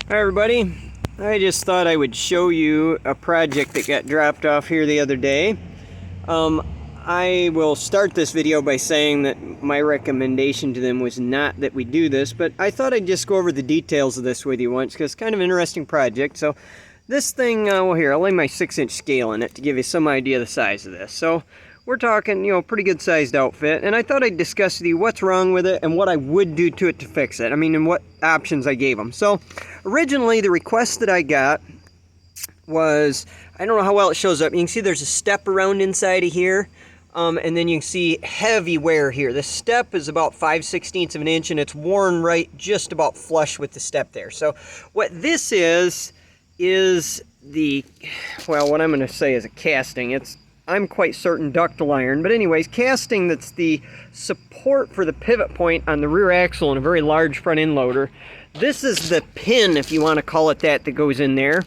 Hi everybody, I just thought I would show you a project that got dropped off here the other day. I will start this video by saying that my recommendation to them was not that we do this, but I thought I'd just go over the details of this with you once because it's kind of an interesting project. So this thing, well here, I'll lay my 6-inch scale in it to give you some idea of the size of this. So we're talking, pretty good sized outfit, and I thought I'd discuss with you what's wrong with it and what I would do to it to fix it. I mean, and what options I gave them. So originally the request that I got was, I don't know how well it shows up. You can see there's a step around inside of here, and then you can see heavy wear here. The step is about 5/16 of an inch, and it's worn right just about flush with the step there. So what this is the, well, what I'm going to say is a casting. I'm quite certain ductile iron, but anyways, casting that's the support for the pivot point on the rear axle in a very large front end loader. This is the pin, if you want to call it that goes in there.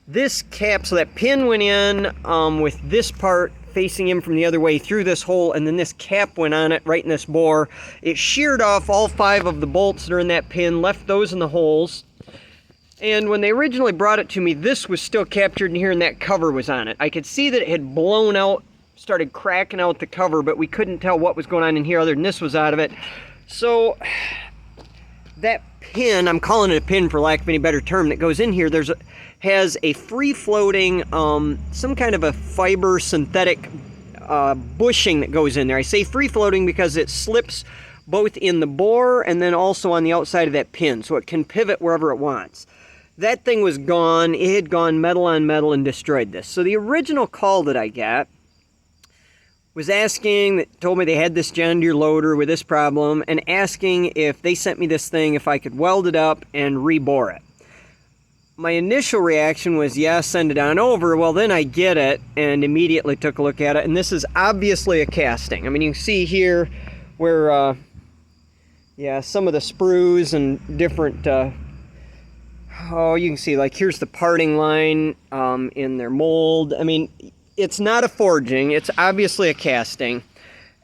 This cap, so that pin went in with this part facing in from the other way through this hole, and then this cap went on it right in this bore. It sheared off all 5 of the bolts that are in that pin, left those in the holes. And when they originally brought it to me, this was still captured in here and that cover was on it. I could see that it had blown out, started cracking out the cover, but we couldn't tell what was going on in here other than this was out of it. So that pin, I'm calling it a pin for lack of any better term, that goes in here, has a free-floating, some kind of a fiber synthetic bushing that goes in there. I say free-floating because it slips both in the bore and then also on the outside of that pin, so it can pivot wherever it wants. That thing was gone. It had gone metal on metal and destroyed this. So the original call that I got was told me they had this John Deere loader with this problem, and asking if they sent me this thing, if I could weld it up and rebore it. My initial reaction was, yeah, send it on over. Well, then I get it and immediately took a look at it, and this is obviously a casting. I mean, you can see here where, yeah, some of the sprues and different, you can see, like, here's the parting line in their mold. I mean, it's not a forging, it's obviously a casting.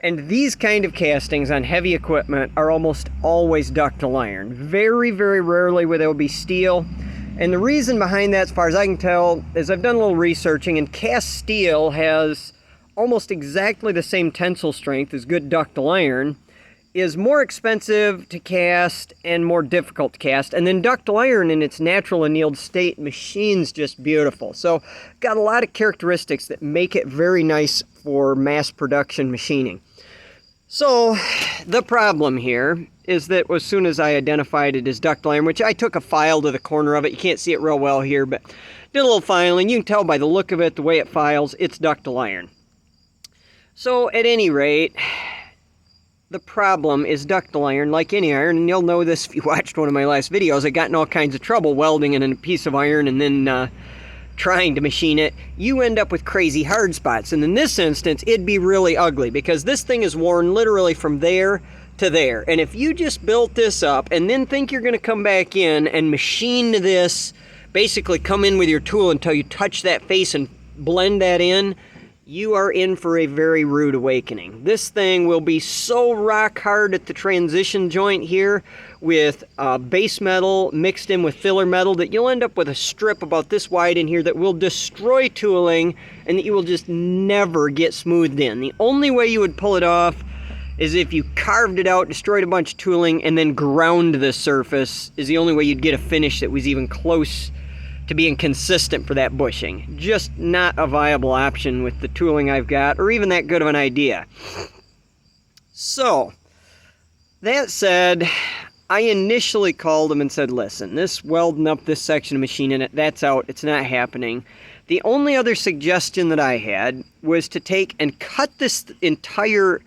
And these kind of castings on heavy equipment are almost always ductile iron. Very, very rarely will they be steel. And the reason behind that, as far as I can tell, is I've done a little researching, and cast steel has almost exactly the same tensile strength as good ductile iron, is more expensive to cast and more difficult to cast, and then ductile iron in its natural annealed state machines just beautiful. So got a lot of characteristics that make it very nice for mass production machining. So the problem here is that as soon as I identified it as ductile iron, which I took a file to the corner of it, you can't see it real well here, but did a little filing. You can tell by the look of it, the way it files, it's ductile iron. So at any rate, the problem is ductile iron, like any iron, and you'll know this if you watched one of my last videos. I got in all kinds of trouble welding in a piece of iron and then trying to machine it. You end up with crazy hard spots, and in this instance, it'd be really ugly because this thing is worn literally from there to there. And if you just built this up and then think you're going to come back in and machine this, basically come in with your tool until you touch that face and blend that in, you are in for a very rude awakening. This thing will be so rock hard at the transition joint here with base metal mixed in with filler metal that you'll end up with a strip about this wide in here that will destroy tooling and that you will just never get smoothed in. The only way you would pull it off is if you carved it out, destroyed a bunch of tooling, and then ground the surface is the only way you'd get a finish that was even close to being consistent for that bushing. Just not a viable option with the tooling I've got, or even that good of an idea. So, that said, I initially called them and said, listen, this welding up this section of machine in it, that's out, it's not happening. The only other suggestion that I had was to take and cut this entire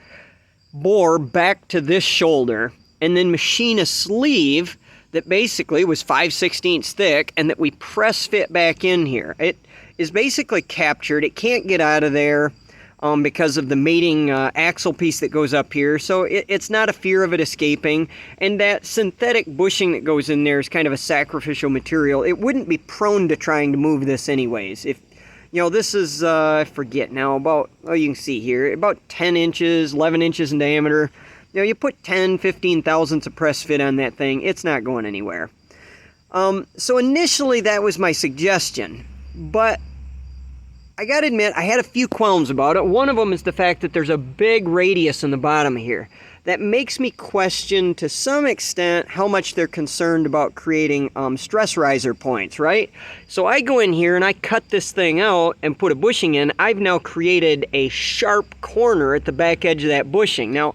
bore back to this shoulder, and then machine a sleeve that basically was 5/16 thick and that we press fit back in here. It is basically captured. It can't get out of there because of the mating axle piece that goes up here. So it's not a fear of it escaping. And that synthetic bushing that goes in there is kind of a sacrificial material. It wouldn't be prone to trying to move this anyways. If, this is, I forget now, about, you can see here, about 10 inches, 11 inches in diameter. You put 10, 15 thousandths of press fit on that thing, it's not going anywhere. So initially that was my suggestion, but I gotta admit I had a few qualms about it. One of them is the fact that there's a big radius in the bottom here. That makes me question to some extent how much they're concerned about creating stress riser points, right? So I go in here and I cut this thing out and put a bushing in. I've now created a sharp corner at the back edge of that bushing. Now,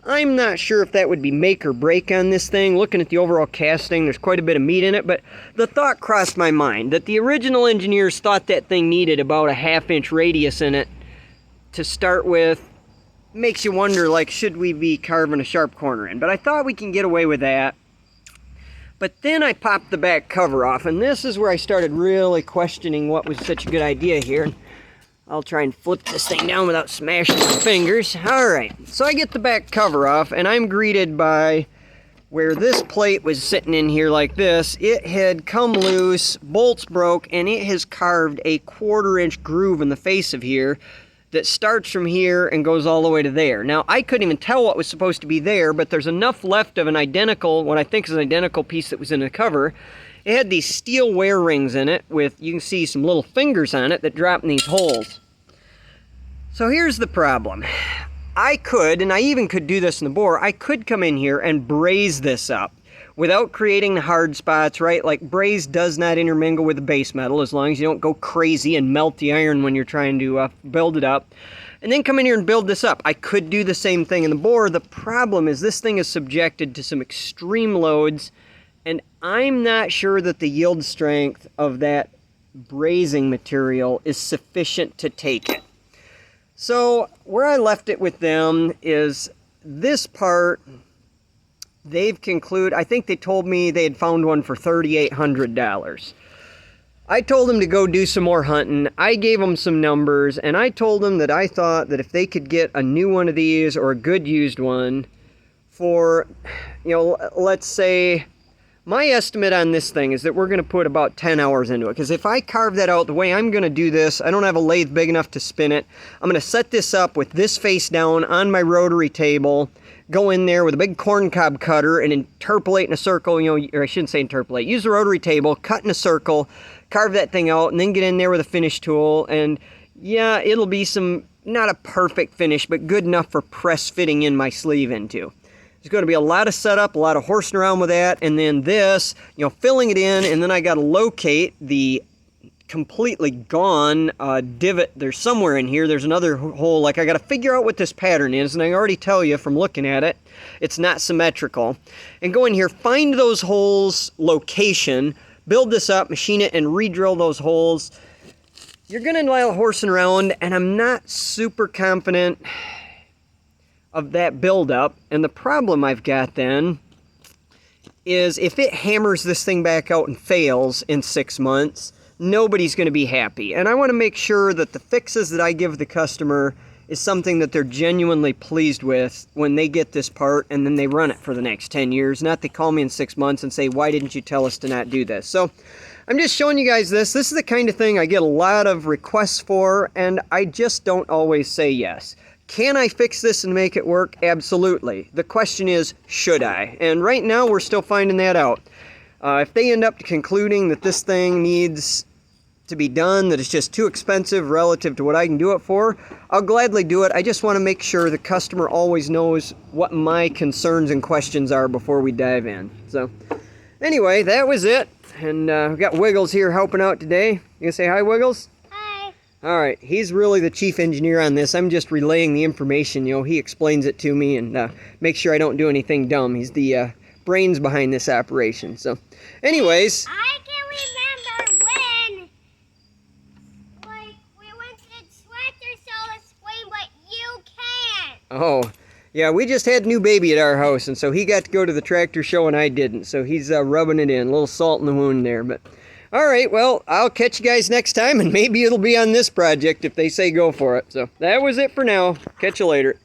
I'm not sure if that would be make or break on this thing. Looking at the overall casting, there's quite a bit of meat in it, but the thought crossed my mind that the original engineers thought that thing needed about a 1/2 inch radius in it to start with. Makes you wonder, like, should we be carving a sharp corner in? But I thought we can get away with that. But then I popped the back cover off, and this is where I started really questioning what was such a good idea here. I'll try and flip this thing down without smashing my fingers. All right, so I get the back cover off, and I'm greeted by where this plate was sitting in here like this. It had come loose, bolts broke, and it has carved a 1/4 inch groove in the face of here that starts from here and goes all the way to there. Now, I couldn't even tell what was supposed to be there, but there's enough left of an identical, what I think is an identical piece that was in the cover. It had these steel wear rings in it with, you can see some little fingers on it that drop in these holes. So here's the problem. I could, and I even could do this in the bore, I could come in here and braze this up without creating the hard spots, right? Like, braze does not intermingle with the base metal as long as you don't go crazy and melt the iron when you're trying to build it up. And then come in here and build this up. I could do the same thing in the bore. The problem is this thing is subjected to some extreme loads, and I'm not sure that the yield strength of that brazing material is sufficient to take it. So where I left it with them is this part. They've concluded, I think they told me they had found one for $3,800. I told them to go do some more hunting. I gave them some numbers, and I told them that I thought that if they could get a new one of these or a good used one for, you know, let's say, my estimate on this thing is that we're going to put about 10 hours into it. Because if I carve that out the way I'm going to do this, I don't have a lathe big enough to spin it. I'm going to set this up with this face down on my rotary table, go in there with a big corncob cutter and interpolate in a circle, you know, or I shouldn't say interpolate, use the rotary table, cut in a circle, carve that thing out, and then get in there with a finish tool. And yeah, it'll be some, not a perfect finish, but good enough for press fitting in my sleeve into. There's going to be a lot of setup, a lot of horsing around with that, and then this, you know, filling it in, and then I got to locate the completely gone divot. There's somewhere in here, there's another hole. Like, I got to figure out what this pattern is, and I already tell you from looking at it, it's not symmetrical. And go in here, find those holes location, build this up, machine it, and re-drill those holes. You're going to while horsing around, and I'm not super confident of that buildup. And the problem I've got then is if it hammers this thing back out and fails in 6 months, nobody's going to be happy. And I want to make sure that the fixes that I give the customer is something that they're genuinely pleased with when they get this part and then they run it for the next 10 years. Not they call me in 6 months and say, why didn't you tell us to not do this? So I'm just showing you guys this. This is the kind of thing I get a lot of requests for, and I just don't always say yes. Can I fix this and make it work? Absolutely. The question is, should I? And right now we're still finding that out. If they end up concluding that this thing needs to be done, that it's just too expensive relative to what I can do it for, I'll gladly do it. I just want to make sure the customer always knows what my concerns and questions are before we dive in. So anyway, that was it. And we've got Wiggles here helping out today. You gonna say hi, Wiggles? Hi. All right, he's really the chief engineer on this. I'm just relaying the information. You know, he explains it to me and makes sure I don't do anything dumb. He's the brains behind this operation. So anyways, I can remember when, like, we went to the tractor show to swing, but you can't. oh, yeah, we just had a new baby at our house, and so he got to go to the tractor show and I didn't. So he's rubbing it in, a little salt in the wound there. But all right, well, I'll catch you guys next time, and maybe it'll be on this project if they say go for it. So that was it for now. Catch you later.